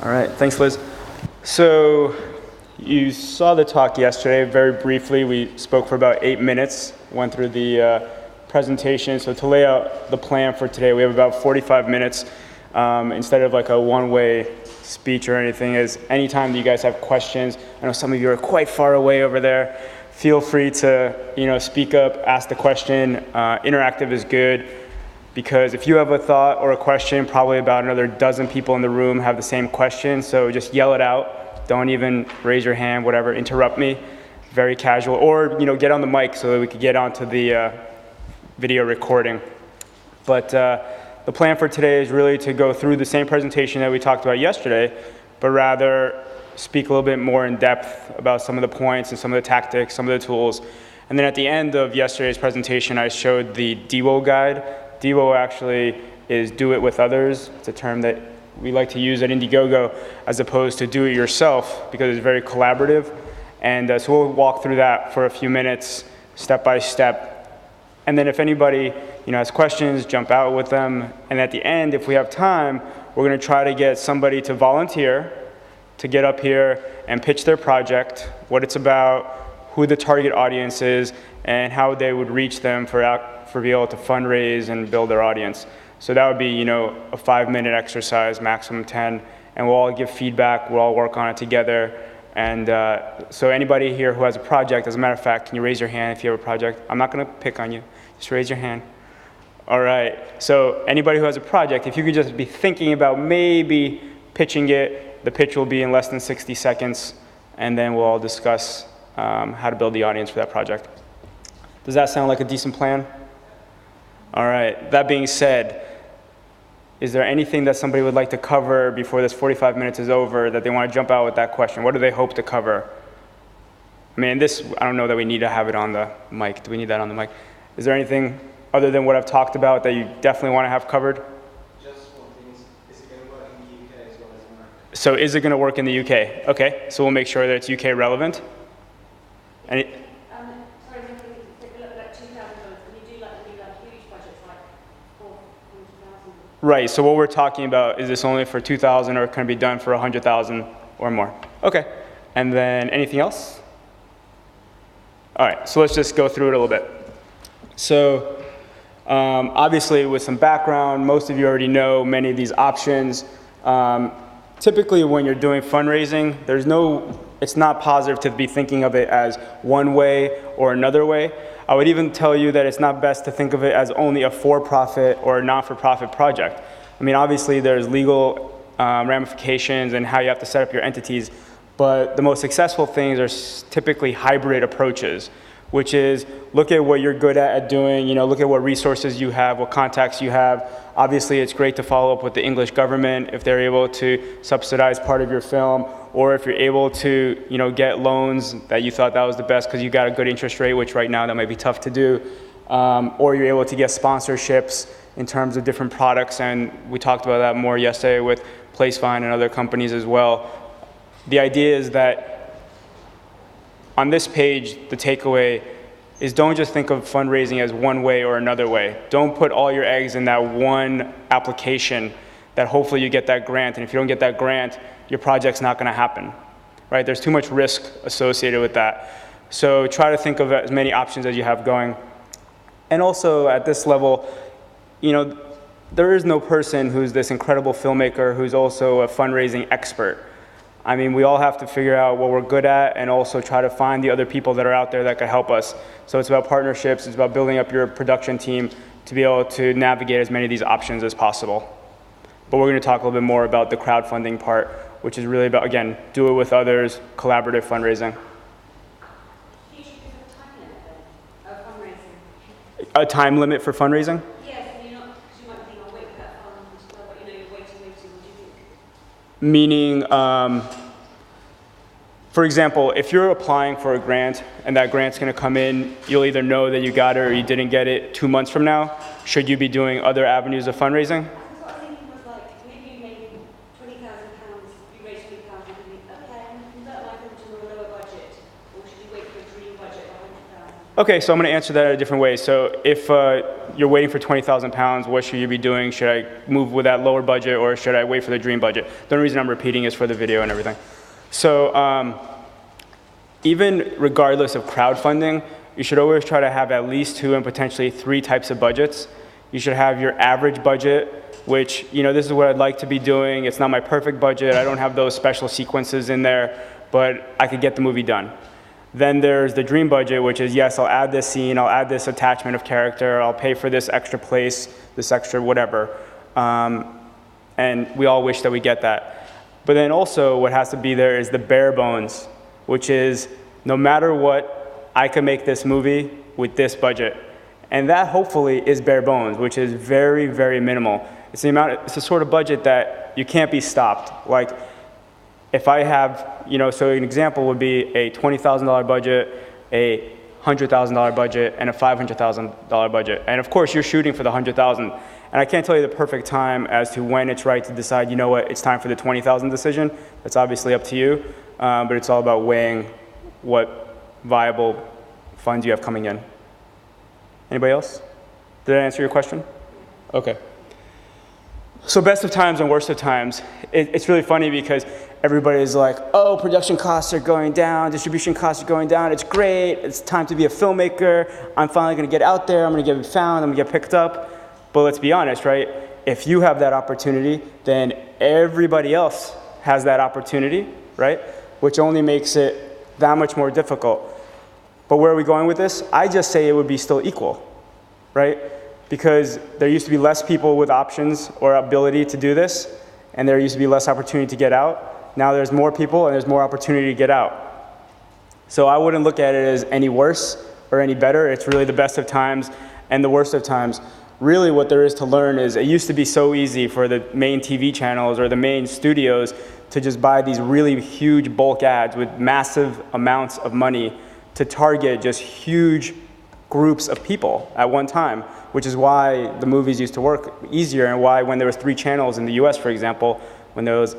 All right, thanks, Liz. So you saw the talk yesterday. Very briefly, we spoke for about 8 minutes, went through the presentation. So to lay out the plan for today, we have about 45 minutes. Instead of like a one-way speech or anything, is anytime that you guys have questions, I know some of you are quite far away over there, feel free to speak up, ask the question. Interactive is good. Because if you have a thought or a question, probably about another dozen people in the room have the same question, so just yell it out. Don't even raise your hand, whatever, interrupt me. Very casual. Or get on the mic so that we could get onto the video recording. But the plan for today is really to go through the same presentation that we talked about yesterday, but rather speak a little bit more in depth about some of the points and some of the tactics, some of the tools. And then at the end of yesterday's presentation, I showed the DWO guide. DWO actually is do it with others. It's a term that we like to use at Indiegogo as opposed to do it yourself because it's very collaborative. And so we'll walk through that for a few minutes, step by step. And then if anybody has questions, jump out with them. And at the end, if we have time, we're going to try to get somebody to volunteer to get up here and pitch their project, what it's about, who the target audience is, and how they would reach them for being able to fundraise and build their audience. So that would be, a 5-minute exercise, maximum 10, and we'll all give feedback, we'll all work on it together. And so anybody here who has a project, as a matter of fact, can you raise your hand if you have a project? I'm not gonna pick on you, just raise your hand. All right, so anybody who has a project, if you could just be thinking about maybe pitching it, the pitch will be in less than 60 seconds, and then we'll all discuss how to build the audience for that project. Does that sound like a decent plan? All right, that being said, is there anything that somebody would like to cover before this 45 minutes is over that they want to jump out with that question? What do they hope to cover? I mean, I don't know that we need to have it on the mic. Do we need that on the mic? Is there anything other than what I've talked about that you definitely want to have covered? Just one thing, is it going to work in the UK as well as America? So is it going to work in the UK? Okay, so we'll make sure that it's UK relevant. Right, so what we're talking about, is this only for 2,000 or can it be done for 100,000 or more? Okay, and then anything else? All right, so let's just go through it a little bit. So obviously with some background, most of you already know many of these options. Typically when you're doing fundraising, it's not positive to be thinking of it as one way or another way. I would even tell you that it's not best to think of it as only a for-profit or a not-for-profit project. I mean, obviously there's legal ramifications and how you have to set up your entities, but the most successful things are typically hybrid approaches, which is look at what you're good at doing, look at what resources you have, what contacts you have. Obviously, it's great to follow up with the English government if they're able to subsidize part of your film, or if you're able to, get loans that you thought that was the best because you got a good interest rate, which right now that might be tough to do, or you're able to get sponsorships in terms of different products, and we talked about that more yesterday with PlaceFind and other companies as well. The idea is that on this page, the takeaway is don't just think of fundraising as one way or another way. Don't put all your eggs in that one application that hopefully you get that grant, and if you don't get that grant, your project's not gonna happen, right? There's too much risk associated with that. So try to think of as many options as you have going. And also at this level, there is no person who's this incredible filmmaker who's also a fundraising expert. I mean, we all have to figure out what we're good at and also try to find the other people that are out there that can help us. So it's about partnerships, it's about building up your production team to be able to navigate as many of these options as possible. But we're going to talk a little bit more about the crowdfunding part, which is really about, again, do it with others, collaborative fundraising. A time limit for fundraising? Meaning, for example, if you're applying for a grant and that grant's going to come in, you'll either know that you got it or you didn't get it 2 months from now. Should you be doing other avenues of fundraising? What I was thinking was maybe you made £20,000, you raised £20,000, okay, convert my film to a lower budget, or should you wait for a dream budget of Okay, so I'm going to answer that in a different way. So if you're waiting for 20,000 pounds, what should you be doing? Should I move with that lower budget, or should I wait for the dream budget? The only reason I'm repeating is for the video and everything. So even regardless of crowdfunding, you should always try to have at least 2 and potentially 3 types of budgets. You should have your average budget, which, this is what I'd like to be doing. It's not my perfect budget. I don't have those special sequences in there, but I could get the movie done. Then there's the dream budget, which is, yes, I'll add this scene, I'll add this attachment of character, I'll pay for this extra place, this extra whatever. And we all wish that we get that. But then also what has to be there is the bare bones, which is no matter what, I can make this movie with this budget. And that hopefully is bare bones, which is very, very minimal. It's the sort of budget that you can't be stopped. Like, if I have, so an example would be a $20,000 budget, a $100,000 budget, and a $500,000 budget. And of course, you're shooting for the $100,000. And I can't tell you the perfect time as to when it's right to decide, you know what, it's time for the $20,000 decision. That's obviously up to you, but it's all about weighing what viable funds you have coming in. Anybody else? Did I answer your question? Okay. So best of times and worst of times, it's really funny because everybody's like, oh, production costs are going down, distribution costs are going down, it's great, it's time to be a filmmaker, I'm finally gonna get out there, I'm gonna get found, I'm gonna get picked up. But let's be honest, right? If you have that opportunity, then everybody else has that opportunity, right? Which only makes it that much more difficult. But where are we going with this? I just say it would be still equal, right? Because there used to be less people with options or ability to do this, and there used to be less opportunity to get out. Now there's more people and there's more opportunity to get out. So I wouldn't look at it as any worse or any better. It's really the best of times and the worst of times. Really what there is to learn is it used to be so easy for the main TV channels or the main studios to just buy these really huge bulk ads with massive amounts of money to target just huge groups of people at one time, which is why the movies used to work easier, and why when there was 3 channels in the US, for example, when there was,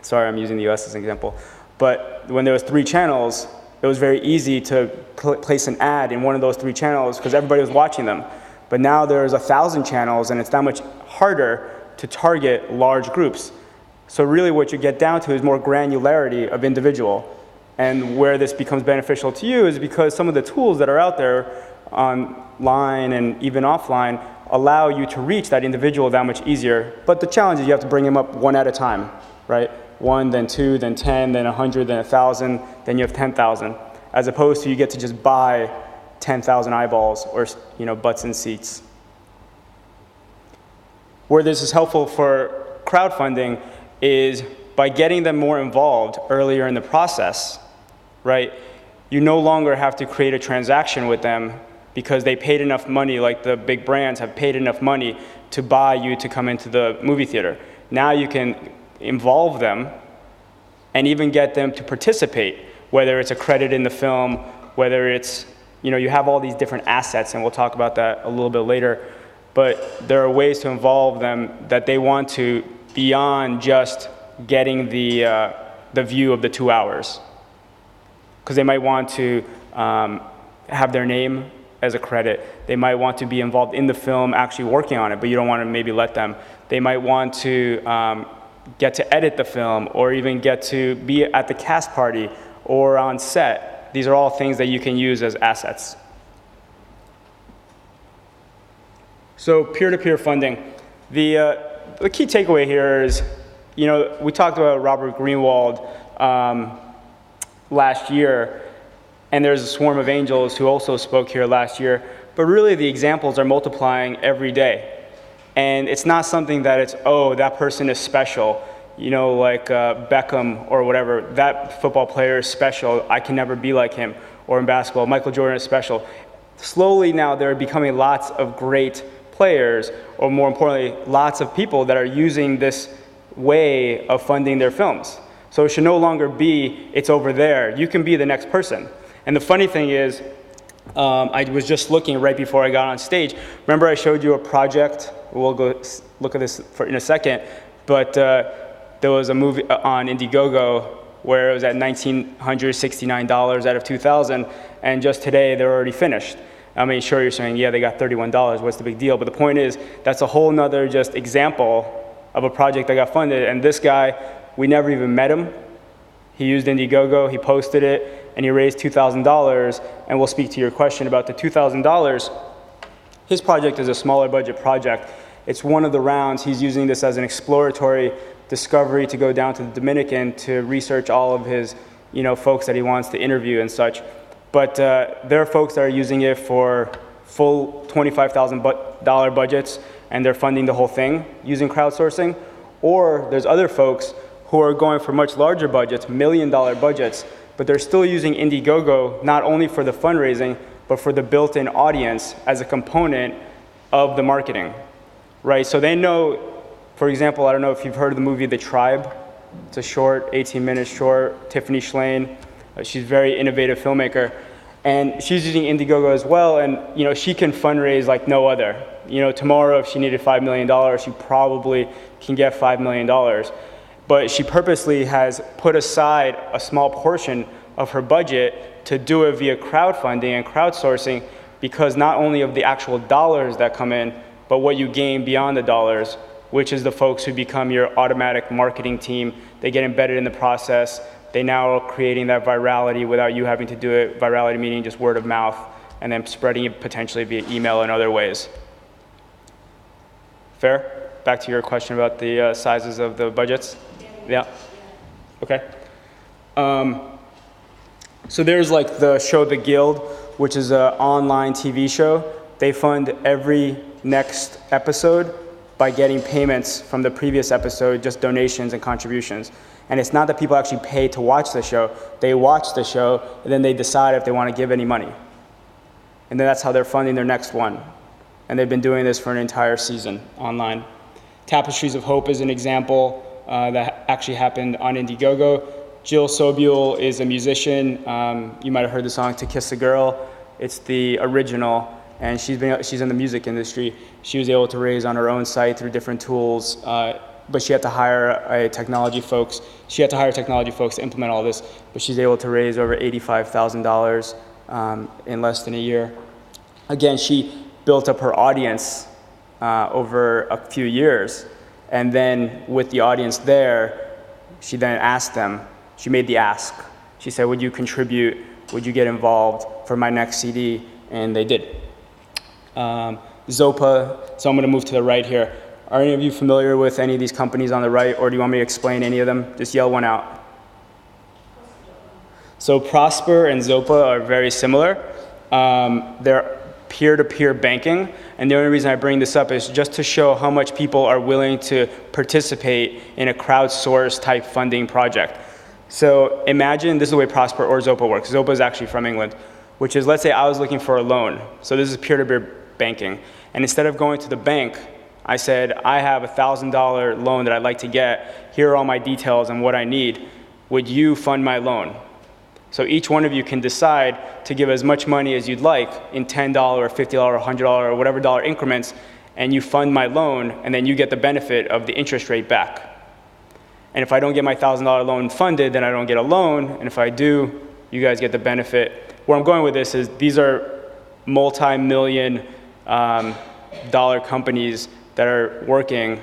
sorry, I'm using the US as an example, but when there was 3 channels, it was very easy to place an ad in one of those 3 channels because everybody was watching them. But now there's 1,000 channels, and it's that much harder to target large groups. So really what you get down to is more granularity of individual. And where this becomes beneficial to you is because some of the tools that are out there online and even offline allow you to reach that individual that much easier. But the challenge is you have to bring them up one at a time, right? 1, then 2, then 10, then 100, then 1,000, then you have 10,000. As opposed to you get to just buy 10,000 eyeballs or butts in seats. Where this is helpful for crowdfunding is by getting them more involved earlier in the process, right? You no longer have to create a transaction with them because they paid enough money, like the big brands have paid enough money to buy you to come into the movie theater. Now you can involve them and even get them to participate, whether it's a credit in the film, whether it's, you have all these different assets, and we'll talk about that a little bit later, but there are ways to involve them that they want to beyond just getting the view of the 2 hours. Because they might want to have their name as a credit. They might want to be involved in the film, actually working on it, but you don't want to maybe let them. They might want to get to edit the film, or even get to be at the cast party or on set. These are all things that you can use as assets. So peer-to-peer funding. The key takeaway here is, we talked about Robert Greenwald last year, and there's a swarm of angels who also spoke here last year, but really the examples are multiplying every day. And it's not something that it's, oh, that person is special, like Beckham or whatever, that football player is special, I can never be like him. Or in basketball, Michael Jordan is special. Slowly now there are becoming lots of great players, or more importantly, lots of people that are using this way of funding their films. So it should no longer be, it's over there. You can be the next person. And the funny thing is, I was just looking right before I got on stage. Remember I showed you a project? We'll go look at this in a second. But there was a movie on Indiegogo where it was at $1,969 out of 2,000, and just today they're already finished. I mean, sure, you're saying, yeah, they got $31, what's the big deal? But the point is, that's a whole nother just example of a project that got funded, and this guy, we never even met him. He used Indiegogo, he posted it, and he raised $2,000, and we'll speak to your question about the $2,000. His project is a smaller budget project. It's one of the rounds. He's using this as an exploratory discovery to go down to the Dominican to research all of his, folks that he wants to interview and such. But there are folks that are using it for full $25,000 budgets, and they're funding the whole thing using crowdsourcing. Or there's other folks who are going for much larger budgets, $1 million budgets, but they're still using Indiegogo not only for the fundraising, but for the built-in audience as a component of the marketing, right? So they know, for example, I don't know if you've heard of the movie The Tribe. It's a short, 18-minute short, Tiffany Shlain. She's a very innovative filmmaker. And she's using Indiegogo as well, and she can fundraise like no other. Tomorrow if she needed $5 million, she probably can get $5 million. But she purposely has put aside a small portion of her budget to do it via crowdfunding and crowdsourcing, because not only of the actual dollars that come in, but what you gain beyond the dollars, which is the folks who become your automatic marketing team. They get embedded in the process. They now are creating that virality without you having to do it. Virality meaning just word of mouth, and then spreading it potentially via email and other ways. Fair? Back to your question about the sizes of the budgets? Yeah? Okay. So there's like the show The Guild, which is an online TV show. They fund every next episode by getting payments from the previous episode, just donations and contributions. And it's not that people actually pay to watch the show. They watch the show, and then they decide if they want to give any money. And then that's how they're funding their next one. And they've been doing this for an entire season online. Tapestries of Hope is an example that actually happened on Indiegogo. Jill Sobule is a musician. You might have heard the song To Kiss a Girl. It's the original, and she's in the music industry. She was able to raise on her own site through different tools, but she had to hire technology folks. She had to hire technology folks to implement all this, but she's able to raise over $85,000 in less than a year. Again, she built up her audience over a few years, and then with the audience there, she then asked them, she made the ask. She said, would you contribute? Would you get involved for my next CD? And they did. Zopa, so I'm going to move to the right here. Are any of you familiar with any of these companies on the right, or do you want me to explain any of them? Just yell one out. So Prosper and Zopa are very similar. They're peer-to-peer banking, and the only reason I bring this up is just to show how much people are willing to participate in a crowdsourced type funding project. So imagine, this is the way Prosper or Zopa works. Zopa is actually from England, which is, let's say I was looking for a loan. So this is peer-to-peer banking. And instead of going to the bank, I said, I have a $1,000 loan that I'd like to get. Here are all my details and what I need. Would you fund my loan? So each one of you can decide to give as much money as you'd like in $10 or $50 or $100 or whatever dollar increments, and you fund my loan, and then you get the benefit of the interest rate back. And if I don't get my $1,000 loan funded, then I don't get a loan, and if I do, you guys get the benefit. Where I'm going with this is these are multi-million dollar companies that are working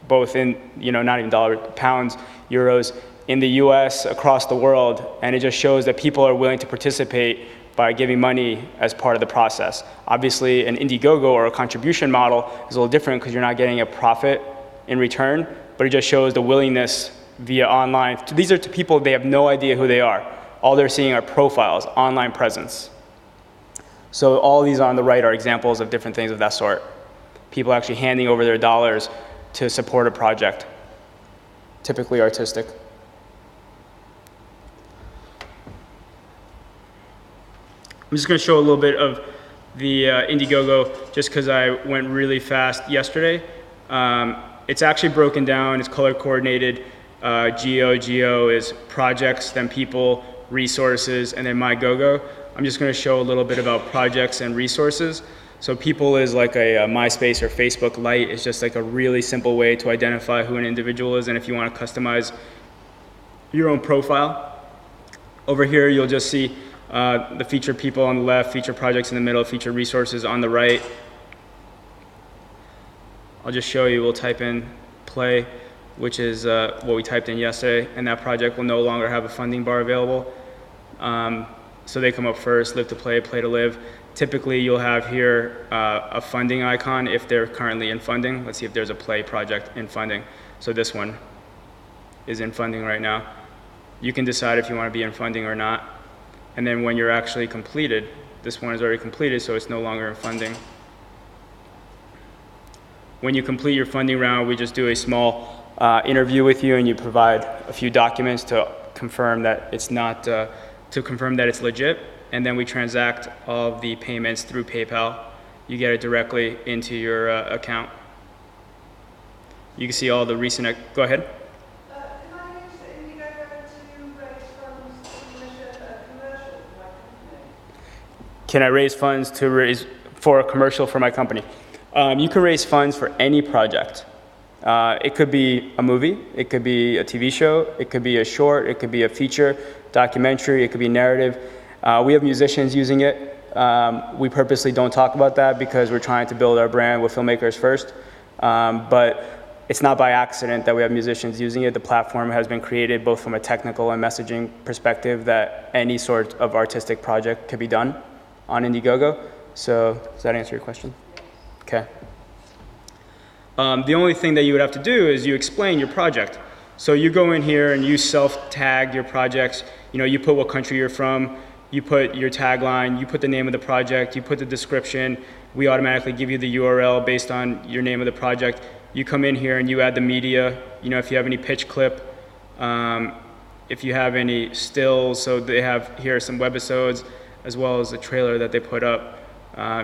both in, not even dollar, pounds, euros, in the US, across the world, and it just shows that people are willing to participate by giving money as part of the process. Obviously, an Indiegogo or a contribution model is a little different because you're not getting a profit in return, but it just shows the willingness via online. These are to people, they have no idea who they are. All they're seeing are profiles, online presence. So all these on the right are examples of different things of that sort. People actually handing over their dollars to support a project, typically artistic. I'm just going to show a little bit of the Indiegogo just because I went really fast yesterday. It's actually broken down, it's color coordinated. Geo is projects, then people, resources, and then MyGogo. I'm just going to show a little bit about projects and resources. So people is like a MySpace or Facebook Lite. It's just like a really simple way to identify who an individual is, and if you want to customize your own profile. Over here, you'll just see the featured people on the left, featured projects in the middle, featured resources on the right. I'll just show you, we'll type in play, which is what we typed in yesterday, and that project will no longer have a funding bar available. So they come up first, live to play, play to live. Typically, you'll have here a funding icon if they're currently in funding. Let's see if there's a play project in funding. So this one is in funding right now. You can decide if you want to be in funding or not. And then when you're actually completed, this one is already completed, so it's no longer in funding. When you complete your funding round, we just do a small interview with you, and you provide a few documents to confirm that it's not, to confirm that it's legit. And then we transact all of the payments through PayPal. You get it directly into your account. You can see all the recent, go ahead. Can I use Indiegogo to raise funds to commission a commercial for my company? Can I raise funds to raise for a commercial for my company? You can raise funds for any project. It could be a movie, it could be a TV show, it could be a short, it could be a feature, documentary, it could be narrative. We have musicians using it. We purposely don't talk about that because we're trying to build our brand with filmmakers first. But it's not by accident that we have musicians using it. The platform has been created both from a technical and messaging perspective that any sort of artistic project could be done on Indiegogo. So does that answer your question? Okay. The only thing that you would have to do is you explain your project. So you go in here and you self-tag your projects. You know, you put what country you're from, you put your tagline, you put the name of the project, you put the description. We automatically give you the URL based on your name of the project. You come in here and you add the media. You know, if you have any pitch clip, if you have any stills, so they have here some webisodes as well as a trailer that they put up.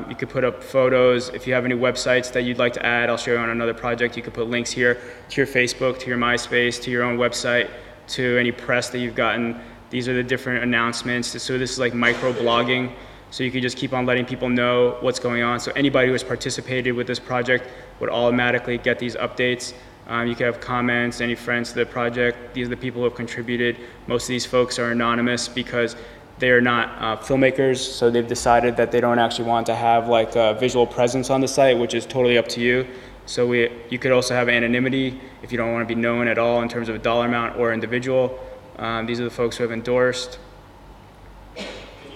You could put up photos. If you have any websites that you'd like to add, I'll show you on another project. You could put links here to your Facebook, to your MySpace, to your own website, to any press that you've gotten. These are the different announcements. So this is like micro blogging. So you can just keep on letting people know what's going on. So anybody who has participated with this project would automatically get these updates. You can have comments, any friends to the project. These are the people who have contributed. Most of these folks are anonymous because they are not filmmakers, so they've decided that they don't actually want to have like a visual presence on the site, which is totally up to you. So you could also have anonymity if you don't want to be known at all in terms of a dollar amount or individual. These are the folks who have endorsed. Can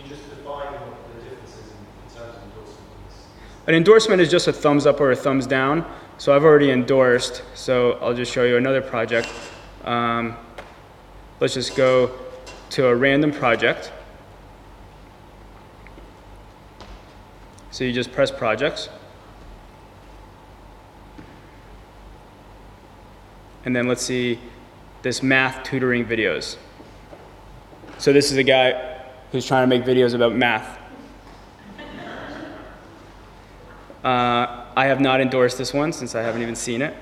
you just define what the difference is in terms of endorsements? An endorsement is just a thumbs up or a thumbs down. So I've already endorsed, so I'll just show you another project. Let's just go to a random project. So you just press projects. And then let's see this math tutoring videos. So this is a guy who's trying to make videos about math. I have not endorsed this one since I haven't even seen it.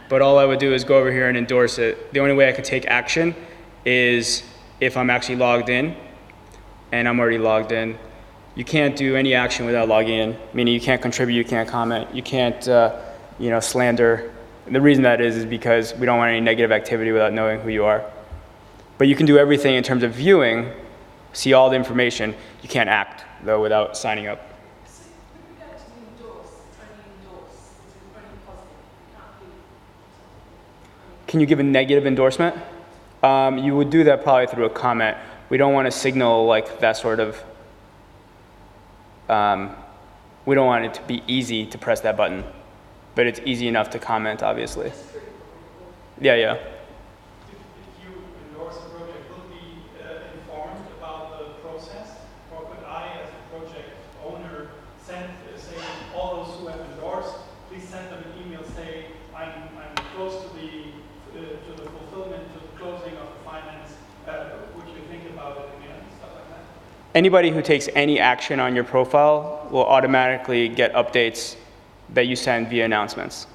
But all I would do is go over here and endorse it. The only way I could take action is if I'm actually logged in, and I'm already logged in. You can't do any action without logging in, meaning you can't contribute, you can't comment, you can't slander. And the reason that is because we don't want any negative activity without knowing who you are. But you can do everything in terms of viewing, see all the information. You can't act, though, without signing up. So with regard to the endorse, when you endorse, it's only positive. You can't do. Can you give a negative endorsement? You would do that probably through a comment. We don't want to signal like that sort of, we don't want it to be easy to press that button, but it's easy enough to comment, obviously. Yeah, yeah. If you endorse a project, will be informed about the process, or could I, as a project owner, say all those who have endorsed, please send them an email, say I'm close to the fulfillment, to the closing of the finance. Would you think about it again, stuff like that? Anybody who takes any action on your profile will automatically get updates that you send via announcements.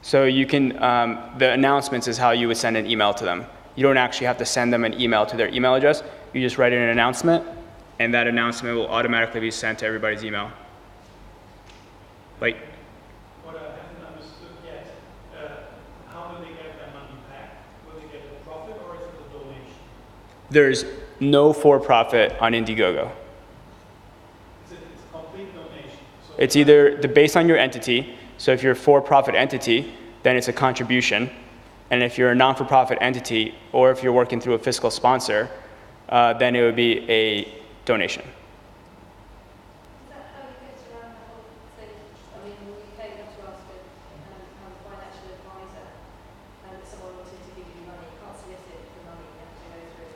So you can, the announcements is how you would send an email to them. You don't actually have to send them an email to their email address. You just write in an announcement, and that announcement will automatically be sent to everybody's email. Like, What I haven't understood yet, how do they get their money back? Will they get a profit or is it a donation? There's no for-profit on Indiegogo. It's a complete donation. So It's either based on your entity. So if you're a for-profit entity, then it's a contribution. And if you're a non-for-profit entity, or if you're working through a fiscal sponsor, then it would be a donation. Is that how it gets around the whole thing? I mean, in the UK, you have to ask a financial advisor, and if someone wanted to give you money, you can't solicit for money, you have to go through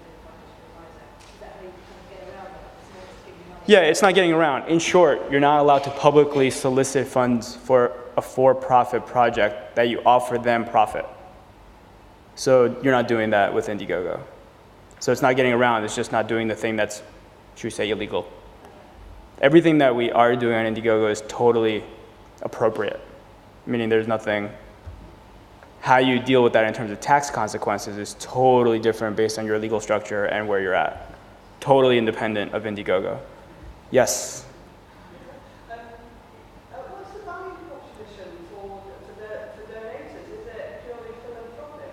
a financial advisor. Is that how you kind of get around that? Someone wants to give you money? Yeah, it's not getting around. In short, you're not allowed to publicly solicit funds for a for-profit project that you offer them profit. So you're not doing that with Indiegogo. So it's not getting around, it's just not doing the thing that's, should we say, illegal. Everything that we are doing on Indiegogo is totally appropriate, meaning there's nothing, how you deal with that in terms of tax consequences is totally different based on your legal structure and where you're at. Totally independent of Indiegogo. Yes? What's the value proposition for donators? Is it purely philanthropic?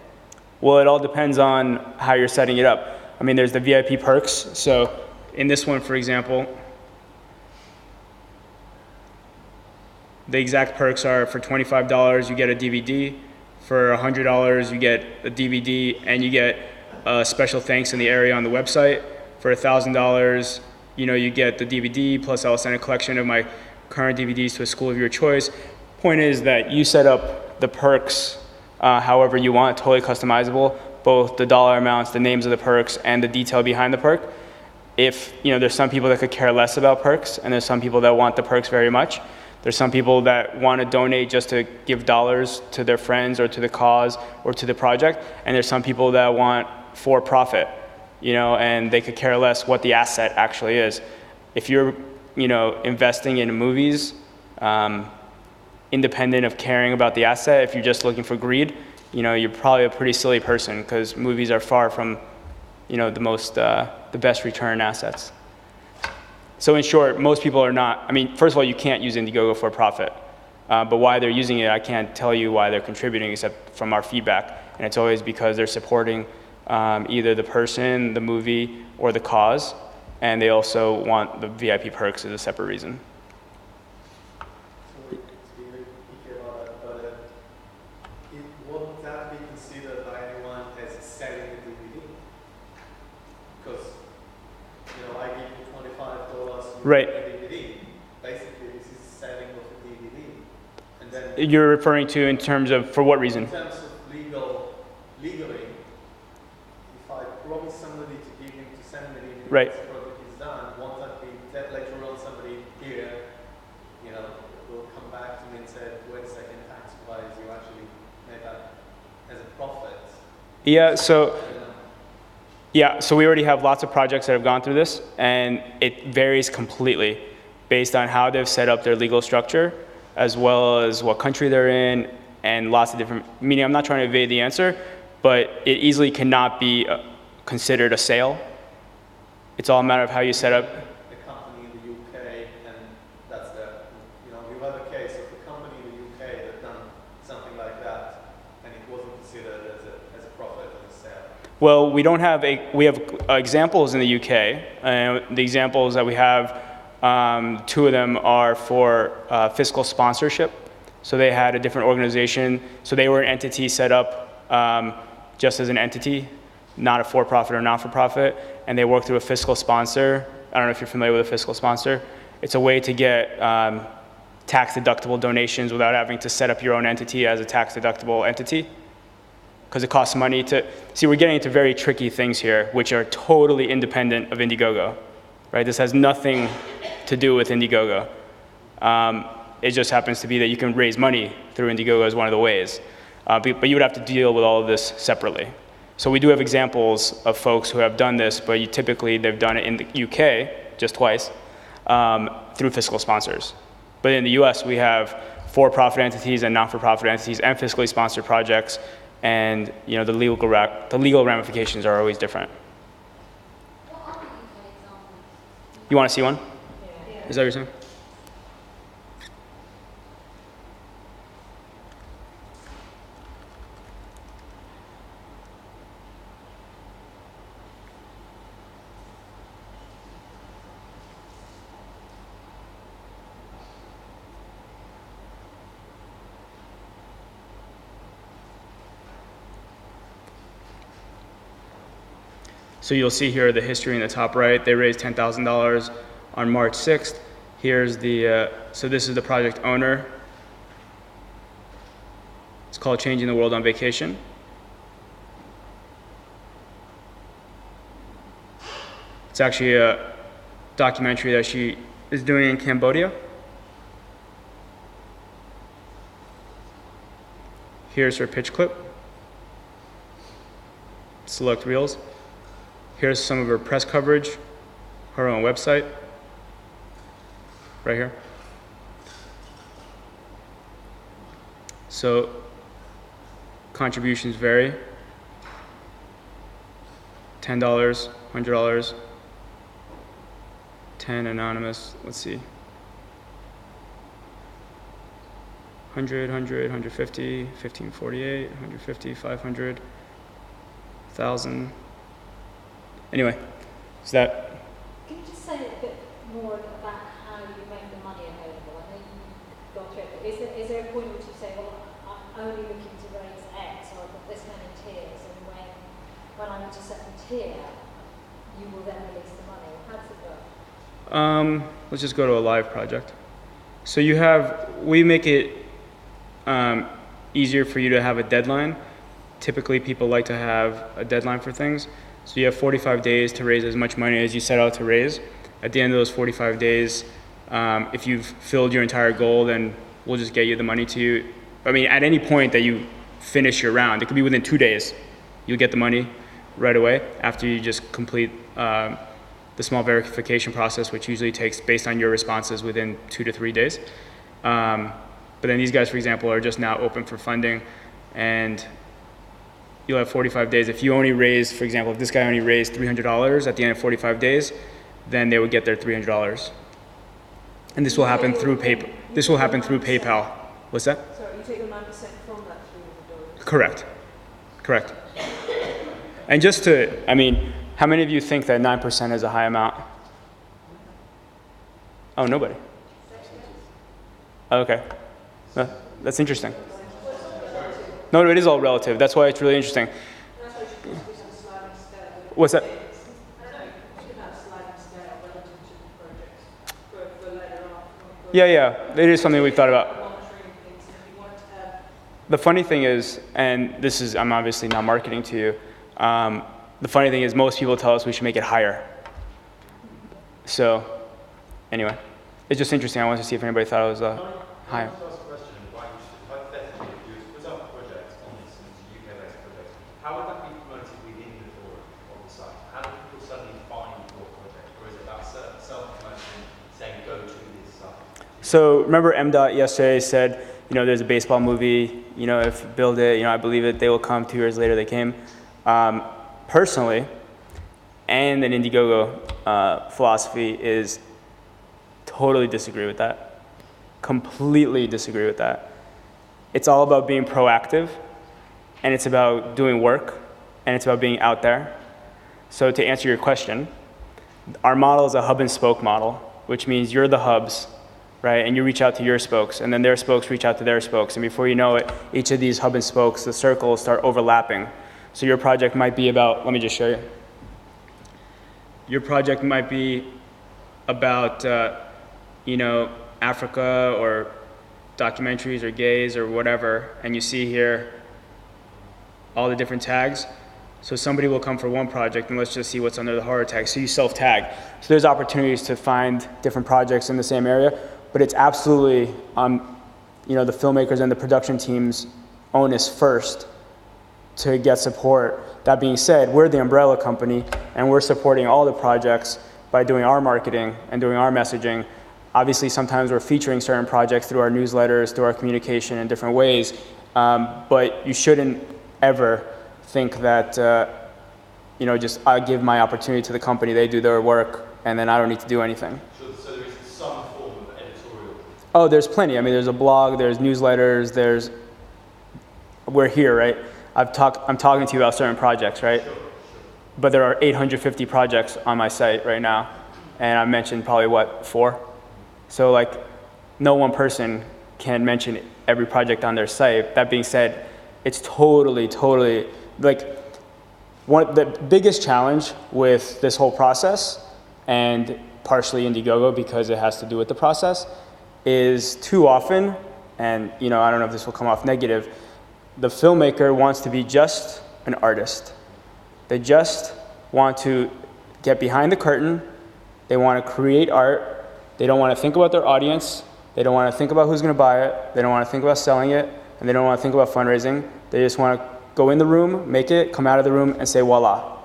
Well, it all depends on how you're setting it up. I mean, there's the VIP perks. So in this one, for example, the exact perks are for $25, you get a DVD. For $100, you get a DVD, and you get special thanks in the area on the website. For $1,000, you get the DVD, plus I'll send a collection of my current DVDs to a school of your choice. Point is that you set up the perks however you want, totally customizable, both the dollar amounts, the names of the perks, and the detail behind the perk. If, there's some people that could care less about perks, and there's some people that want the perks very much. There's some people that want to donate just to give dollars to their friends or to the cause or to the project, and there's some people that want for profit, and they could care less what the asset actually is. If you're, investing in movies, independent of caring about the asset, if you're just looking for greed, you're probably a pretty silly person because movies are far from, the best return assets. So in short, most people are not, first of all, you can't use Indiegogo for profit. But why they're using it, I can't tell you why they're contributing except from our feedback. And it's always because they're supporting either the person, the movie, or the cause. And they also want the VIP perks as a separate reason. So to be really picky about that, but it wouldn't that be considered by anyone as selling a DVD? Because, I give you $25, you Right. get a DVD. Basically, this is selling of a DVD. And then You're referring to in terms of, for what reason? in terms of legally, if I promise somebody to give him to send me the DVD, Right. this project is done, won't that be that later on somebody here, will come back to me and say, wait a second, tax-wise, you actually made that as a profit. Yeah, so we already have lots of projects that have gone through this, and it varies completely based on how they've set up their legal structure, as well as what country they're in, and lots of different, meaning I'm not trying to evade the answer, but it easily cannot be considered a sale. It's all a matter of how you set up. A company in the UK, and that's you have a case of a company in the UK that done something like that, and it wasn't considered as a profit, as a sale. Well, we have examples in the UK, and the examples that we have, two of them are for fiscal sponsorship. So they had a different organization, so they were an entity set up just as an entity, not a for-profit or not-for-profit, and they work through a fiscal sponsor. I don't know if you're familiar with a fiscal sponsor. It's a way to get tax-deductible donations without having to set up your own entity as a tax-deductible entity, because it costs money to, see, we're getting into very tricky things here, which are totally independent of Indiegogo, right? This has nothing to do with Indiegogo. It just happens to be that you can raise money through Indiegogo as one of the ways. But you would have to deal with all of this separately. So we do have examples of folks who have done this, but typically they've done it in the UK, just twice, through fiscal sponsors. But in the US, we have for-profit entities and not-for-profit entities and fiscally sponsored projects, and the legal ramifications are always different. What are the UK examples? You want to see one? Yeah. Is that what you're saying? So you'll see here the history in the top right. They raised $10,000 on March 6th. Here's the, so this is the project owner. It's called Changing the World on Vacation. It's actually a documentary that she is doing in Cambodia. Here's her pitch clip. Select reels. Here's some of her press coverage, her own website, right here. So contributions vary. $10, $100, 10 anonymous, let's see. 100, 100, 150, 1548, 150, 500, 1,000. Anyway, is that? Can you just say a bit more about how you make the money available? I know you've gone through it, but is there a point at which you say, well, I'm only looking to raise X, or I've got this many tiers, and when I reach a certain tier, you will then release the money? How does it work? Let's just go to a live project. So you have, we make it easier for you to have a deadline. Typically, people like to have a deadline for things. So you have 45 days to raise as much money as you set out to raise. At the end of those 45 days, if you've filled your entire goal, then we'll just get you the money to you. I mean, at any point that you finish your round, it could be within 2 days. You'll get the money right away after you just complete the small verification process, which usually takes, based on your responses, within 2 to 3 days. But then these guys, for example, are just now open for funding, and you'll have 45 days. If you only raise, for example, if this guy only raised $300 at the end of 45 days, then they would get their $300. And this will happen through PayPal. This will happen through PayPal. What's that? So you take your 9% from that $300? Correct. Correct. And just to, I mean, how many of you think that 9% is a high amount? Oh, nobody. Oh, okay. That's interesting. No, it is all relative. That's why it's really interesting. What's that? Yeah, it is something we've thought about. The funny thing is, and this is, I'm obviously not marketing to you, the funny thing is most people tell us we should make it higher. So, anyway, it's just interesting. I wanted to see if anybody thought it was higher. How would that be promoted within the forum on the site? How do people suddenly find your project? Or is it about self-promotion, saying go to this site? So remember MDOT yesterday said, you know, there's a baseball movie, you know, if you build it, you know, I believe it, they will come. 2 years later, they came. Personally, and an Indiegogo philosophy is totally disagree with that. Completely disagree with that. It's all about being proactive, and it's about doing work, and it's about being out there. So to answer your question, our model is a hub and spoke model, which means you're the hubs, right? And you reach out to your spokes, and then their spokes reach out to their spokes. And before you know it, each of these hub and spokes, the circles start overlapping. So your project might be about, let me just show you. Your project might be about, you know, Africa or documentaries or gays or whatever, and you see here all the different tags. So somebody will come for one project, and let's just see what's under the horror tag. So you self-tag. So there's opportunities to find different projects in the same area, but it's absolutely you know, the filmmakers and the production team's onus first to get support. That being said, we're the umbrella company, and we're supporting all the projects by doing our marketing and doing our messaging. Obviously, sometimes we're featuring certain projects through our newsletters, through our communication in different ways, but you shouldn't ever think that, you know, just I give my opportunity to the company, they do their work, and then I don't need to do anything. So there is some form of editorial? Oh, there's plenty. I mean, there's a blog, there's newsletters, we're here, right? I'm talking to you about certain projects, right? Sure. But there are 850 projects on my site right now, and I mentioned probably, what, 4? So, like, no one person can mention every project on their site. That being said, it's totally, like, the biggest challenge with this whole process, and partially Indiegogo because it has to do with the process, is too often, and I don't know if this will come off negative, the filmmaker wants to be just an artist. They just want to get behind the curtain. They want to create art. They don't want to think about their audience. They don't want to think about who's going to buy it. They don't want to think about selling it. And they don't want to think about fundraising. They just want to go in the room, make it, come out of the room, and say, voila.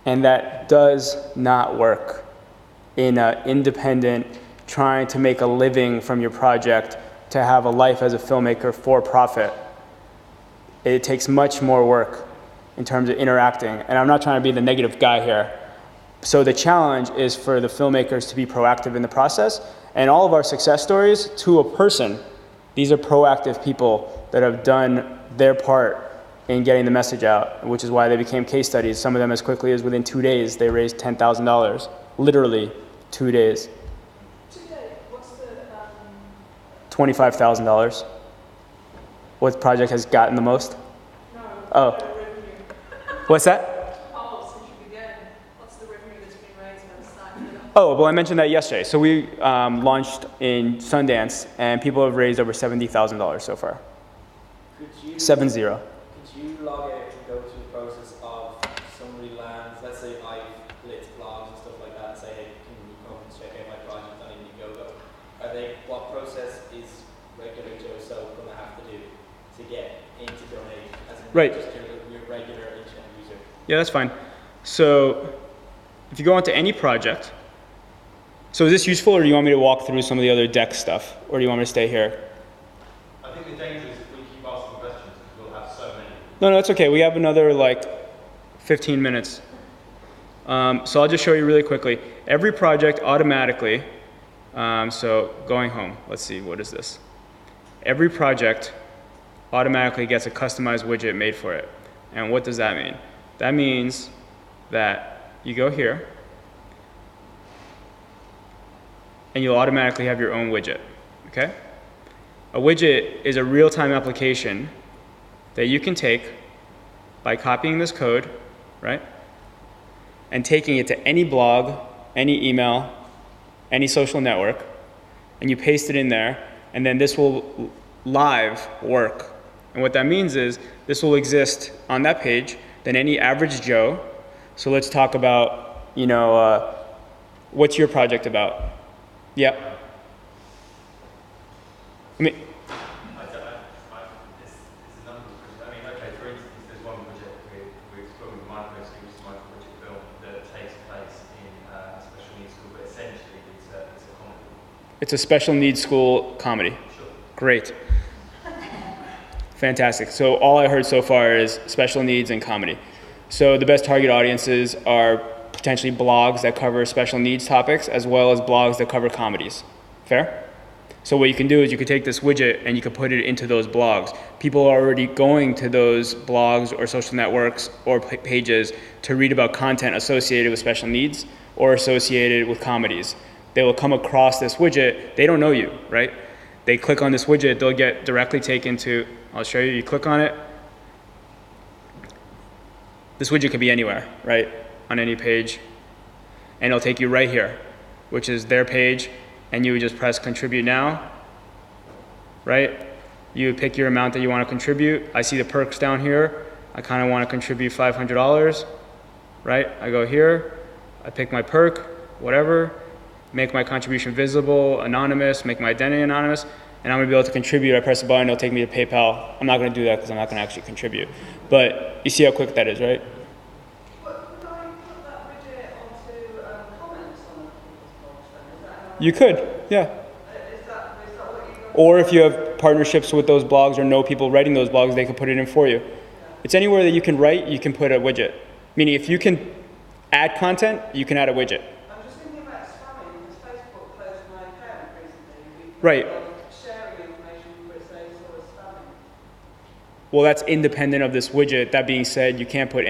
And that does not work in an independent, trying to make a living from your project, to have a life as a filmmaker for profit. It takes much more work in terms of interacting. And I'm not trying to be the negative guy here. So the challenge is for the filmmakers to be proactive in the process. And all of our success stories, to a person, these are proactive people that have done their part in getting the message out, which is why they became case studies. Some of them as quickly as within 2 days, they raised $10,000. Literally 2 days. 2 days, what's the... $25,000. What project has gotten the most? No, Oh. revenue. What's that? Oh, since you began, what's the revenue that's been raised by the site? Oh, well, I mentioned that yesterday. So we launched in Sundance, and people have raised over $70,000 so far. Could you 7-0. Could you log out and go through the process of somebody lands, let's say I blitz blogs and stuff like that, and say, hey, can you come and check out my project on Indiegogo? What process is regular Joe So going to have to do to get in to donate as in Right. just your regular internet user? Yeah, that's fine. So if you go onto any project, so is this useful, or do you want me to walk through some of the other deck stuff, or do you want me to stay here? I think the danger is if we keep asking questions, because we'll have so many. No, that's okay. We have another 15 minutes. So I'll just show you really quickly. Every project automatically, so going home, let's see, what is this? Every project automatically gets a customized widget made for it. And what does that mean? That means that you go here, and you'll automatically have your own widget, okay? A widget is a real-time application that you can take by copying this code, right? And taking it to any blog, any email, any social network, and you paste it in there, and then this will live work. And what that means is this will exist on that page, then any average Joe. So let's talk about, what's your project about? Yeah. I mean, It's a number of projects. I mean, okay, for instance, there's one project we're exploring with micro, which is a micro-project film that takes place in a special needs school, but essentially it's a comedy. it's a special needs school comedy. Sure. Great. Fantastic. So all I heard so far is special needs and comedy. So the best target audiences are potentially blogs that cover special needs topics, as well as blogs that cover comedies. Fair? So what you can do is you can take this widget and you can put it into those blogs. People are already going to those blogs or social networks or pages to read about content associated with special needs or associated with comedies. They will come across this widget. They don't know you, right? They click on this widget, they'll get directly taken to, I'll show you, you click on it. This widget could be anywhere, right? On any page. And it'll take you right here, which is their page, and you would just press contribute now, right? You would pick your amount that you want to contribute. I see the perks down here. I kind of want to contribute $500, right? I go here, I pick my perk, whatever, make my contribution visible, anonymous, make my identity anonymous, and I'm going to be able to contribute. I press a button, it'll take me to PayPal. I'm not going to do that because I'm not going to actually contribute. But you see how quick that is, right? But could I put that widget onto comments on people's blogs then? Is that how You could, yeah. Is that what you Or if you have partnerships with those blogs or know people writing those blogs, they can put it in for you. It's anywhere that you can write, you can put a widget. Meaning if you can add content, you can add a widget. I'm just thinking about spamming because Facebook closed my account recently. Right. Sharing information which they saw as spamming. Well, that's independent of this widget. That being said, you can't put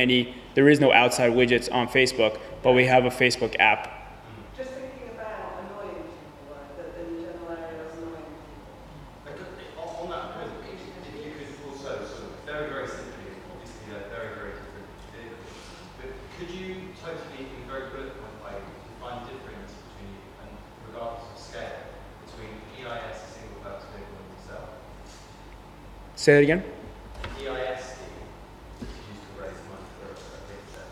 there is no outside widgets on Facebook, but we have a Facebook app. Just thinking about annoying people, that in the general area that's annoying people. On that point, if you could also sort of very, very simply, obviously a very effectively, in very bullet point way, define difference between, and regardless of scale, between EIS, a single purpose vehicle, and yourself. Say that again? EIS scheme, which is used to raise money for a big set,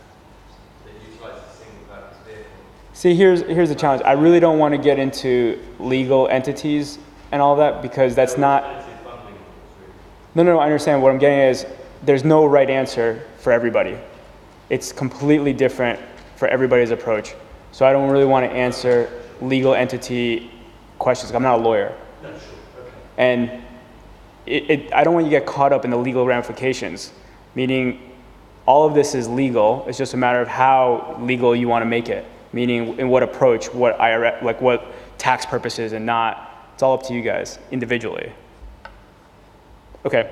that utilises a single purpose vehicle. See, here's the challenge. I really don't want to get into legal entities and all that because that's not. No, I understand. What I'm getting at is there's no right answer for everybody. It's completely different for everybody's approach. So I don't really want to answer legal entity questions. I'm not a lawyer. No, sure. Okay. And I don't want you to get caught up in the legal ramifications, meaning all of this is legal. It's just a matter of how legal you want to make it, meaning in what approach, what IRS, like what tax purposes and not. It's all up to you guys individually. Okay.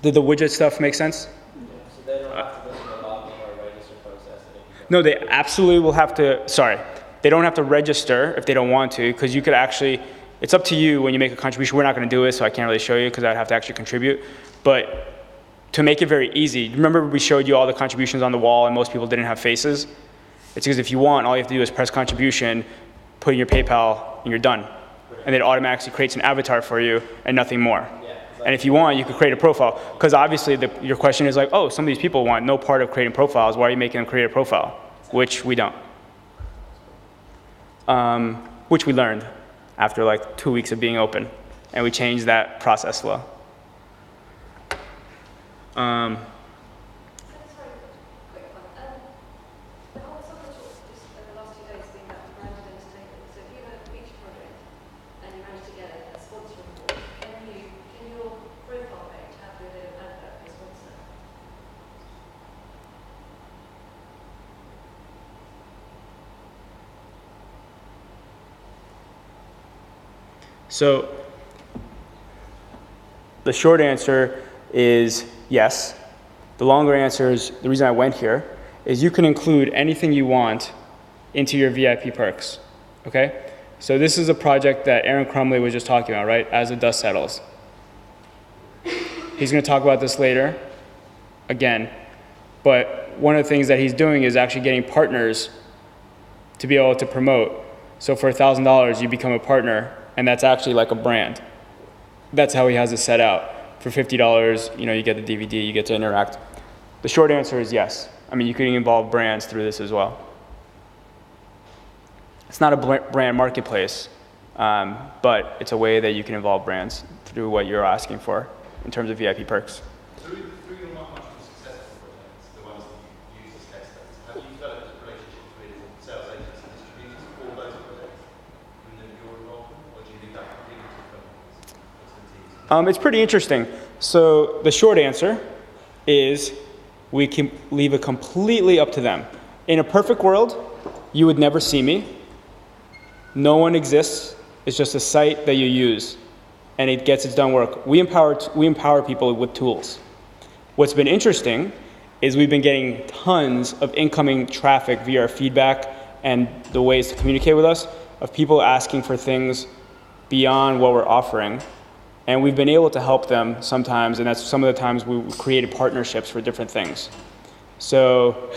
Did the widget stuff make sense? Yeah, so they don't have to go through a login or a register process. No, they absolutely will have to, they don't have to register if they don't want to, because you could actually, it's up to you when you make a contribution. We're not going to do it, so I can't really show you because I'd have to actually contribute. But to make it very easy, remember we showed you all the contributions on the wall and most people didn't have faces? It's because if you want, all you have to do is press contribution, put in your PayPal, and you're done. And it automatically creates an avatar for you and nothing more. And if you want, you could create a profile. Because obviously your question is like, oh, some of these people want no part of creating profiles. Why are you making them create a profile? Which we don't. Which we learned after like 2 weeks of being open. And we changed that process flow. Sorry, quick one. The whole summer talk just over the last 2 days has been about branded entertainment. So if you have a beach project and you manage to get a sponsor on board, can your profile page have a bit of advert for a sponsor? So the short answer is yes. The longer answer is, the reason I went here, is you can include anything you want into your VIP perks, okay? So this is a project that Aaron Crumley was just talking about, right? As the dust settles. He's gonna talk about this later, again. But one of the things that he's doing is actually getting partners to be able to promote. So for $1,000, you become a partner, and that's actually like a brand. That's how he has it set out. For $50, you get the DVD, you get to interact. The short answer is yes. I mean, you can involve brands through this as well. It's not a brand marketplace, but it's a way that you can involve brands through what you're asking for in terms of VIP perks. Through your much more successful projects, the ones that you use as case studies, have you developed relationships with sales agents and distributors for those projects and then your involvement, or do you leave that completely to companies? It's pretty interesting. So the short answer is we can leave it completely up to them. In a perfect world, you would never see me. No one exists. It's just a site that you use, and it gets its done work. We empower people with tools. What's been interesting is we've been getting tons of incoming traffic via our feedback and the ways to communicate with us of people asking for things beyond what we're offering. And we've been able to help them sometimes, and that's some of the times we created partnerships for different things. So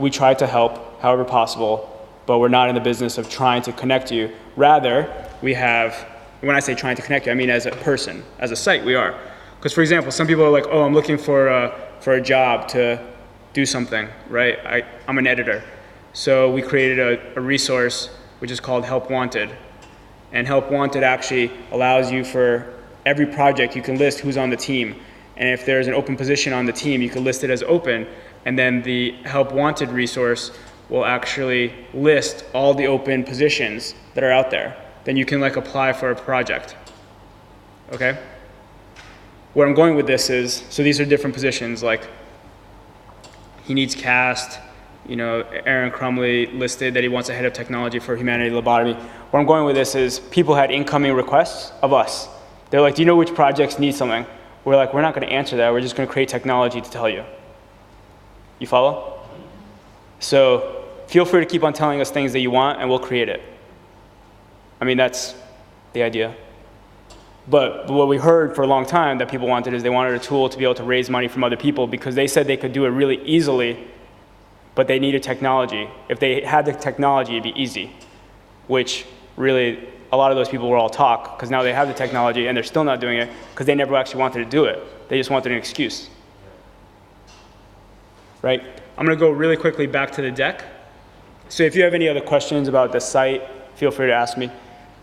we try to help however possible, but we're not in the business of trying to connect you. Rather, we have, when I say trying to connect you, I mean as a person, as a site, we are. Because for example, some people are like, oh, I'm looking for a job to do something, right? I'm an editor. So we created a resource which is called Help Wanted. And Help Wanted actually allows you for every project, you can list who's on the team. And if there's an open position on the team, you can list it as open. And then the Help Wanted resource will actually list all the open positions that are out there. Then you can apply for a project, okay? Where I'm going with this is, so these are different positions, like he needs cast, Aaron Crumley listed that he wants a head of technology for humanity lobotomy. Where I'm going with this is people had incoming requests of us. They're like, do you know which projects need something? We're like, we're not going to answer that. We're just going to create technology to tell you. You follow? So feel free to keep on telling us things that you want, and we'll create it. I mean, that's the idea. But what we heard for a long time that people wanted is they wanted a tool to be able to raise money from other people because they said they could do it really easily but they needed technology. If they had the technology, it'd be easy, which really a lot of those people were all talk, because now they have the technology and they're still not doing it because they never actually wanted to do it. They just wanted an excuse. Right? I'm going to go really quickly back to the deck. So if you have any other questions about the site, feel free to ask me.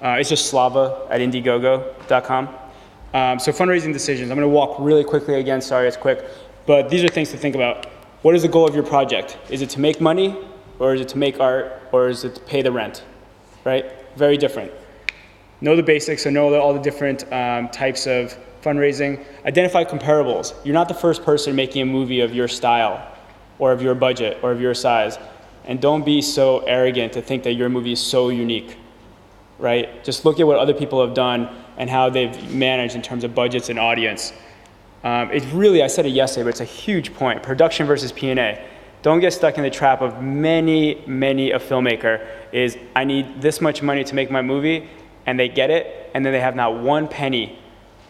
It's just Slava at Indiegogo.com. So fundraising decisions. I'm going to walk really quickly again. Sorry, it's quick. But these are things to think about. What is the goal of your project? Is it to make money, or is it to make art, or is it to pay the rent? Right? Very different. Know the basics, so know all the different types of fundraising. Identify comparables. You're not the first person making a movie of your style, or of your budget, or of your size. And don't be so arrogant to think that your movie is so unique. Right? Just look at what other people have done and how they've managed in terms of budgets and audience. It's really, I said it yesterday, but it's a huge point. Production versus P&A. Don't get stuck in the trap of many a filmmaker is, I need this much money to make my movie, and they get it, and then they have not one penny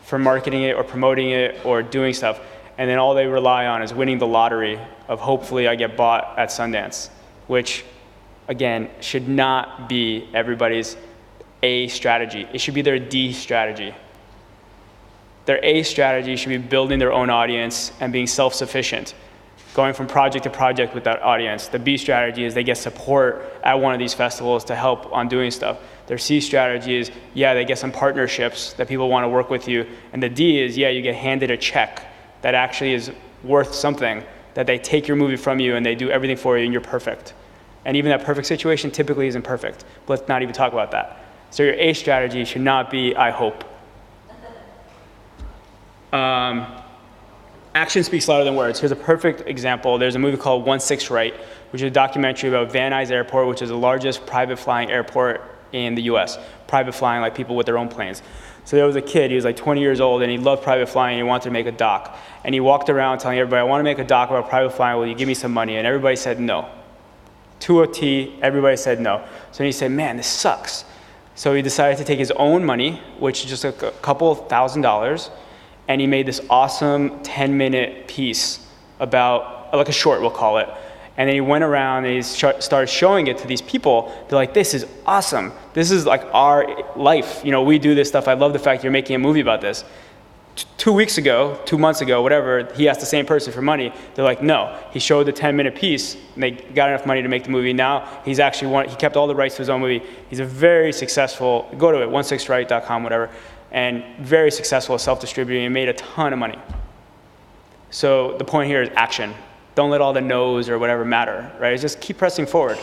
for marketing it or promoting it or doing stuff. And then all they rely on is winning the lottery of hopefully I get bought at Sundance, which, again, should not be everybody's A strategy. It should be their D strategy. Their A strategy should be building their own audience and being self-sufficient, going from project to project with that audience. The B strategy is they get support at one of these festivals to help on doing stuff. Their C strategy is, yeah, they get some partnerships that people want to work with you. And the D is, yeah, you get handed a check that actually is worth something, that they take your movie from you and they do everything for you and you're perfect. And even that perfect situation typically isn't perfect. But let's not even talk about that. So your A strategy should not be, I hope. Action speaks louder than words. Here's a perfect example. There's a movie called 1/6 Right, which is a documentary about Van Nuys Airport, which is the largest private flying airport in the US. Private flying, like people with their own planes. So there was a kid, he was like 20 years old, and he loved private flying, and he wanted to make a doc. And he walked around telling everybody, I want to make a doc about private flying, will you give me some money? And everybody said no. To a T, everybody said no. So he said, man, this sucks. So he decided to take his own money, which is just a couple $1,000s, and he made this awesome 10-minute piece about, like a short, we'll call it. And then he went around and he started showing it to these people. They're like, this is awesome. This is like our life. You know, we do this stuff. I love the fact you're making a movie about this. 2 weeks ago, 2 months ago, whatever, he asked the same person for money. They're like, no. He showed the 10-minute piece, and they got enough money to make the movie. Now he's actually he kept all the rights to his own movie. He's a very successful, go to it, 16right.com, whatever, and very successful self-distributing and made a ton of money. So the point here is action. Don't let all the no's or whatever matter, right? Just keep pressing forward,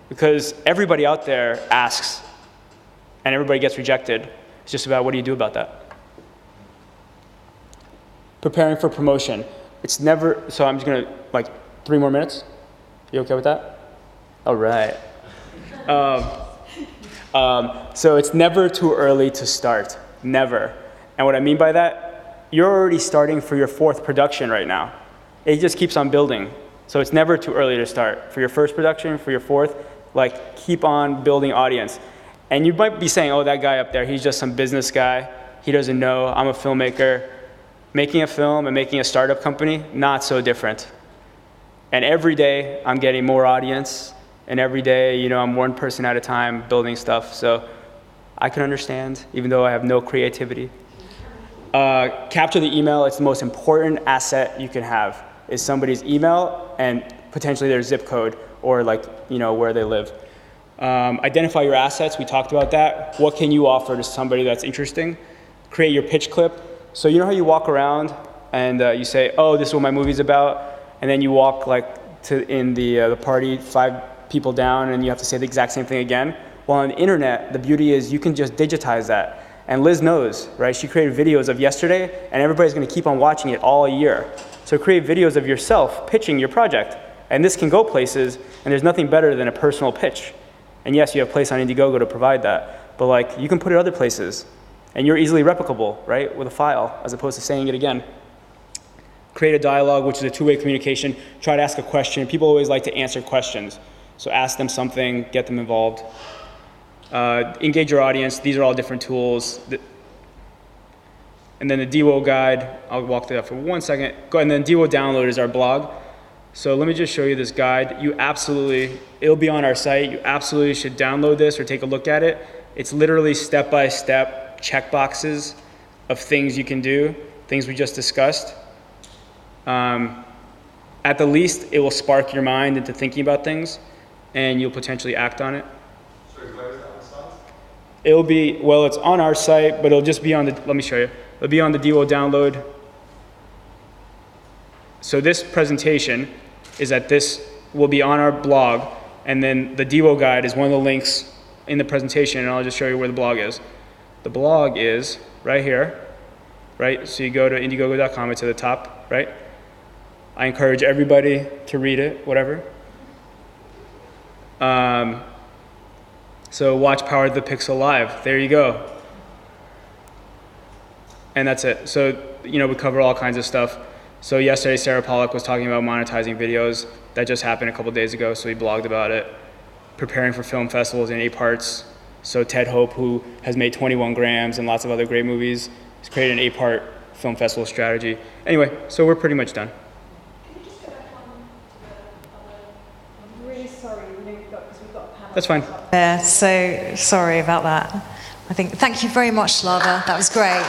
because everybody out there asks and everybody gets rejected. It's just about what do you do about that? Preparing for promotion. It's never, so I'm just gonna, 3 more minutes? You okay with that? All right. So it's never too early to start, never. And what I mean by that, you're already starting for your 4th production right now. It just keeps on building. So it's never too early to start. For your 1st production, for your 4th, keep on building audience. And you might be saying, oh, that guy up there, he's just some business guy. He doesn't know, I'm a filmmaker. Making a film and making a startup company, not so different. And every day, I'm getting more audience. And every day, I'm one person at a time building stuff. So I can understand, even though I have no creativity. Capture the email. It's the most important asset you can have, is somebody's email and potentially their zip code or where they live. Identify your assets. We talked about that. What can you offer to somebody that's interesting? Create your pitch clip. So you know how you walk around and you say, oh, this is what my movie's about, and then you walk in the party 5 people down and you have to say the exact same thing again? Well, on the internet, the beauty is you can just digitize that. And Liz knows, right? She created videos of yesterday, and everybody's going to keep on watching it all year. So create videos of yourself pitching your project. And this can go places, and there's nothing better than a personal pitch. And yes, you have a place on Indiegogo to provide that, but you can put it other places. And you're easily replicable, right, with a file, as opposed to saying it again. Create a dialogue, which is a 2-way communication. Try to ask a question. People always like to answer questions. So ask them something, get them involved. Engage your audience. These are all different tools. And then the DWO guide, I'll walk through that for 1 second. And then DWO Download is our blog. So let me just show you this guide. It'll be on our site. You absolutely should download this or take a look at it. It's literally step-by-step checkboxes of things you can do, things we just discussed. At the least, it will spark your mind into thinking about things, and you'll potentially act on it. Sorry, where is that on the site? It'll be, well, it's on our site, but it'll just be on the, let me show you. It'll be on the DWO download. So this presentation is that this will be on our blog, and then the DWO guide is one of the links in the presentation, and I'll just show you where the blog is. The blog is right here, right? So you go to Indiegogo.com, it's at the top, right? I encourage everybody to read it, whatever. So watch Power of the Pixel live. There you go. And that's it. So, you know, we cover all kinds of stuff. So yesterday, Sarah Pollock was talking about monetizing videos. That just happened a couple days ago, so we blogged about it. Preparing for film festivals in 8 parts. So Ted Hope, who has made 21 grams and lots of other great movies, has created an 8-part film festival strategy. Anyway, so we're pretty much done. Can you just go back on to the other? I'm really sorry, because we've got a panel. That's fine. Yeah, so sorry about that. Thank you very much, Slava. That was great.